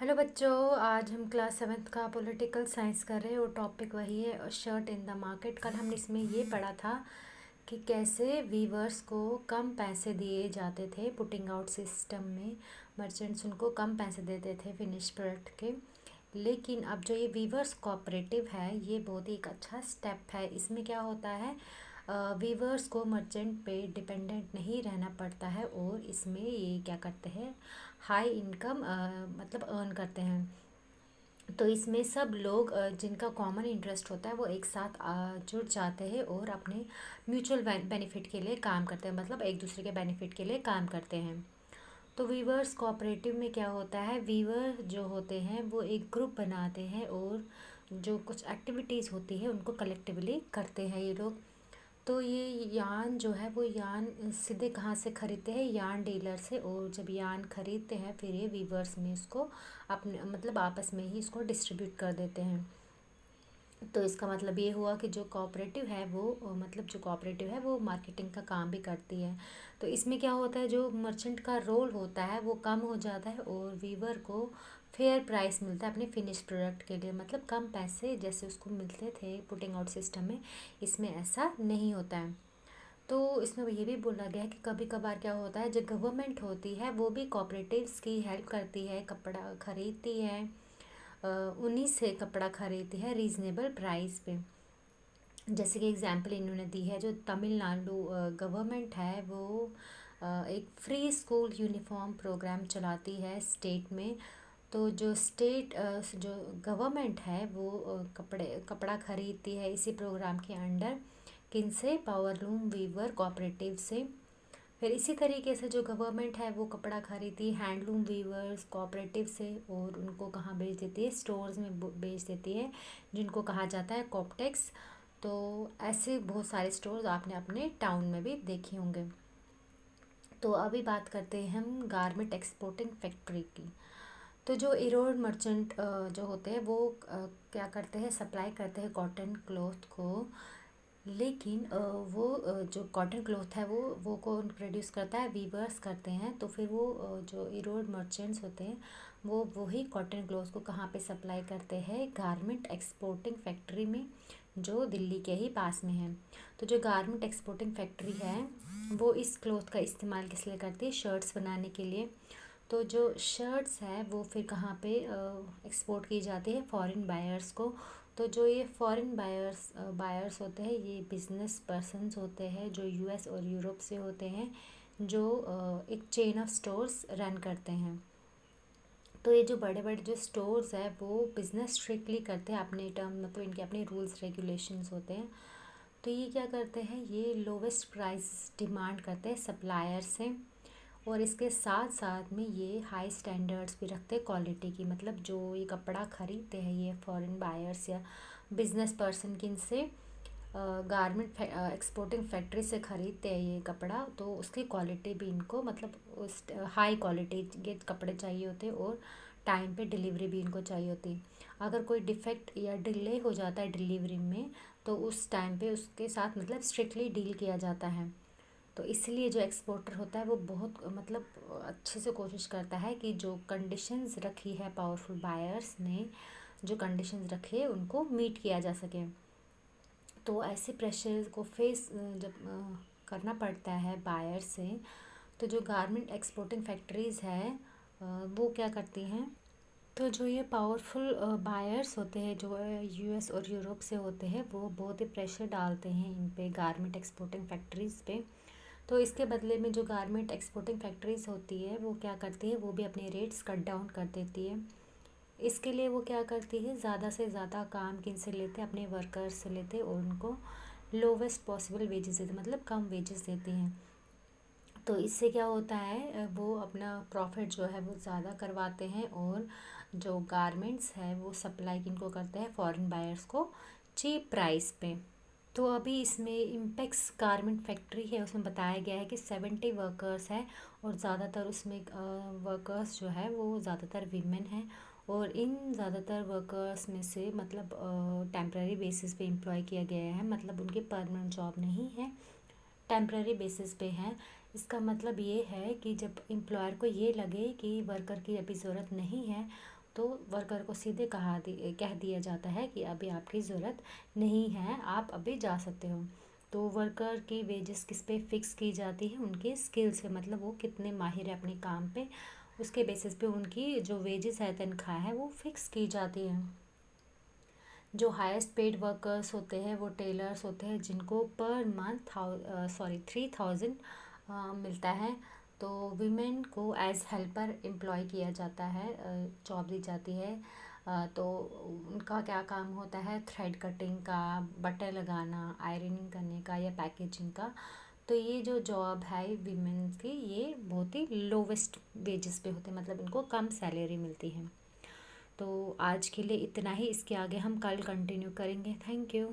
Hello बच्चों, आज हम क्लास सेवन्थ का पॉलिटिकल साइंस कर रहे हैं और टॉपिक वही है शर्ट इन द मार्केट। कल हमने इसमें ये पढ़ा था कि कैसे वीवर्स को कम पैसे दिए जाते थे पुटिंग आउट सिस्टम में। मर्चेंट्स उनको कम पैसे देते थे फिनिश प्रोडक्ट के। लेकिन अब जो ये वीवर्स कोऑपरेटिव है ये बहुत ही एक अच्छा स्टेप है। इसमें क्या होता है, वीवर्स को मर्चेंट पे डिपेंडेंट नहीं रहना पड़ता है और इसमें ये क्या करते हैं, हाई इनकम मतलब अर्न करते हैं। तो इसमें सब लोग जिनका कॉमन इंटरेस्ट होता है वो एक साथ जुड़ जाते हैं और अपने म्यूचुअल बेनिफिट के लिए काम करते हैं, मतलब एक दूसरे के बेनिफिट के लिए काम करते हैं। तो वीवर्स कोऑपरेटिव में क्या होता है, वीवर जो होते हैं वो एक ग्रुप बनाते हैं और जो कुछ एक्टिविटीज़ होती है उनको कलेक्टिवली करते हैं ये लोग। तो ये यान जो है वो यान सीधे कहाँ से खरीदते हैं, यान डीलर से। और जब यान खरीदते हैं फिर ये वीवर्स में इसको अपने मतलब आपस में ही इसको डिस्ट्रीब्यूट कर देते हैं। तो इसका मतलब ये हुआ कि जो कोऑपरेटिव है वो मतलब जो कोऑपरेटिव है वो मार्केटिंग का काम भी करती है। तो इसमें क्या होता है, जो मर्चेंट का रोल होता है वो कम हो जाता है और वीवर को फेयर प्राइस मिलता है अपने फिनिश प्रोडक्ट के लिए, मतलब कम पैसे जैसे उसको मिलते थे पुटिंग आउट सिस्टम में। इसमें ऐसा नहीं होता है। तो इसमें ये भी बोला गया है कि कभी कभार क्या होता है, जो गवर्नमेंट होती है वो भी कोऑपरेटिव्स की हेल्प करती है, कपड़ा खरीदती है, उन्हीं से कपड़ा खरीदती है रीज़नेबल प्राइस पे। जैसे कि एग्जांपल इन्होंने दी है, जो तमिलनाडु गवर्नमेंट है वो एक फ्री स्कूल यूनिफॉर्म प्रोग्राम चलाती है स्टेट में। तो जो स्टेट जो गवर्नमेंट है वो कपड़ा खरीदती है इसी प्रोग्राम के अंडर, किन से, पावरलूम वीवर कोऑपरेटिव से। फिर इसी तरीके से जो गवर्नमेंट है वो कपड़ा खरीदती है हैंडलूम वीवर्स कोऑपरेटिव से और उनको कहाँ बेच देती है, स्टोर्स में बेच देती है जिनको कहा जाता है कॉपटेक्स। तो ऐसे बहुत सारे स्टोर्स आपने अपने टाउन में भी देखे होंगे। तो अभी बात करते हैं हम गारमेंट एक्सपोर्टिंग फैक्ट्री की। तो जो इरोड मर्चेंट जो होते हैं वो क्या करते हैं, सप्लाई करते हैं कॉटन क्लॉथ को। लेकिन वो जो कॉटन क्लॉथ है वो कौन प्रोड्यूस करता है, वीवर्स करते हैं। तो फिर वो जो इरोड मर्चेंट्स होते हैं वो वही कॉटन क्लॉथ को कहाँ पे सप्लाई करते हैं, गारमेंट एक्सपोर्टिंग फैक्ट्री में, जो दिल्ली के ही पास में है। तो जो गारमेंट एक्सपोर्टिंग फैक्ट्री है वो इस क्लॉथ का इस्तेमाल किस लिए करती है, शर्ट्स बनाने के लिए। तो जो शर्ट्स है वो फिर कहाँ पे एक्सपोर्ट की जाती है, फॉरेन बायर्स को। तो जो ये फॉरेन बायर्स होते हैं ये बिजनेस पर्सन्स होते हैं जो यूएस और यूरोप से होते हैं, जो एक चेन ऑफ स्टोर्स रन करते हैं। तो ये जो बड़े बड़े जो स्टोर्स है वो बिज़नेस स्ट्रिक्टली करते हैं अपने टर्म, मतलब इनके अपने रूल्स रेगुलेशंस होते हैं। तो ये क्या करते हैं, ये लोवेस्ट प्राइस डिमांड करते हैं सप्लायर से और इसके साथ साथ में ये हाई स्टैंडर्ड्स भी रखते हैं क्वालिटी की। मतलब जो ये कपड़ा खरीदते हैं ये फॉरेन बायर्स या बिजनेस पर्सन किन से, गारमेंट एक्सपोर्टिंग फैक्ट्री से ख़रीदते हैं ये कपड़ा, तो उसकी क्वालिटी भी इनको मतलब उस हाई क्वालिटी के कपड़े चाहिए होते हैं और टाइम पे डिलीवरी भी इनको चाहिए होती है। अगर कोई डिफेक्ट या डिले हो जाता है डिलीवरी में तो उस टाइम पे उसके साथ मतलब स्ट्रिक्टली डील किया जाता है। तो इसलिए जो एक्सपोर्टर होता है वो बहुत मतलब अच्छे से कोशिश करता है कि जो कंडीशंस रखी है पावरफुल बायर्स ने, जो कंडीशंस रखी है उनको मीट किया जा सके। तो ऐसे प्रेशर को फेस जब करना पड़ता है बायर से, तो जो गारमेंट एक्सपोर्टिंग फैक्ट्रीज़ है वो क्या करती हैं, तो जो ये पावरफुल बायर्स होते हैं जो यूएस और यूरोप से होते हैं वो बहुत ही प्रेशर डालते हैं इन पे गारमेंट एक्सपोर्टिंग फैक्ट्रीज़ पे। तो इसके बदले में जो गारमेंट एक्सपोर्टिंग फैक्ट्रीज़ होती है वो क्या करती है, वो भी अपने रेट्स कट डाउन कर देती है। इसके लिए वो क्या करती है, ज़्यादा से ज़्यादा काम किन से लेते हैं, अपने वर्कर्स से लेते हैं और उनको लोवेस्ट पॉसिबल वेजेस देते, मतलब कम वेजेस देती हैं। तो इससे क्या होता है, वो अपना प्रॉफिट जो है वो ज़्यादा करवाते हैं और जो गारमेंट्स है वो सप्लाई किनको करते हैं, फॉरेन बायर्स को चीप प्राइस पे। तो अभी इसमें इम्पेक्स गारमेंट फैक्ट्री है उसमें बताया गया है कि 70 वर्कर्स हैं और ज़्यादातर उसमें वर्कर्स जो है वो ज़्यादातर वीमेन हैं। और इन ज़्यादातर वर्कर्स में से मतलब टेम्प्रेरी बेसिस पे एम्प्लॉय किया गया है, मतलब उनकी परमानेंट जॉब नहीं है, टेम्प्रेरी बेसिस पे हैं। इसका मतलब ये है कि जब एम्प्लॉयर को ये लगे कि वर्कर की अभी ज़रूरत नहीं है तो वर्कर को सीधे कह दिया जाता है कि अभी आपकी ज़रूरत नहीं है, आप अभी जा सकते हो। तो वर्कर की वेजेस किस पे फिक्स की जाती है? उनके स्किल से, मतलब वो कितने माहिर है अपने काम पे, उसके बेसिस पे उनकी जो वेजेस है, तनख्वाह है, वो फिक्स की जाती है। जो हाईएस्ट पेड वर्कर्स होते हैं वो टेलर्स होते हैं, जिनको पर मंथ 3000 मिलता है। तो वीमेन को एज हेल्पर एम्प्लॉय किया जाता है, जॉब दी जाती है। तो उनका क्या काम होता है? थ्रेड कटिंग का, बटन लगाना, आयरनिंग करने का या पैकेजिंग का। तो ये जो जॉब है वीमेन की, ये बहुत ही लोवेस्ट वेजेस पे होते हैं, मतलब इनको कम सैलरी मिलती है। तो आज के लिए इतना ही, इसके आगे हम कल कंटिन्यू करेंगे। Thank you.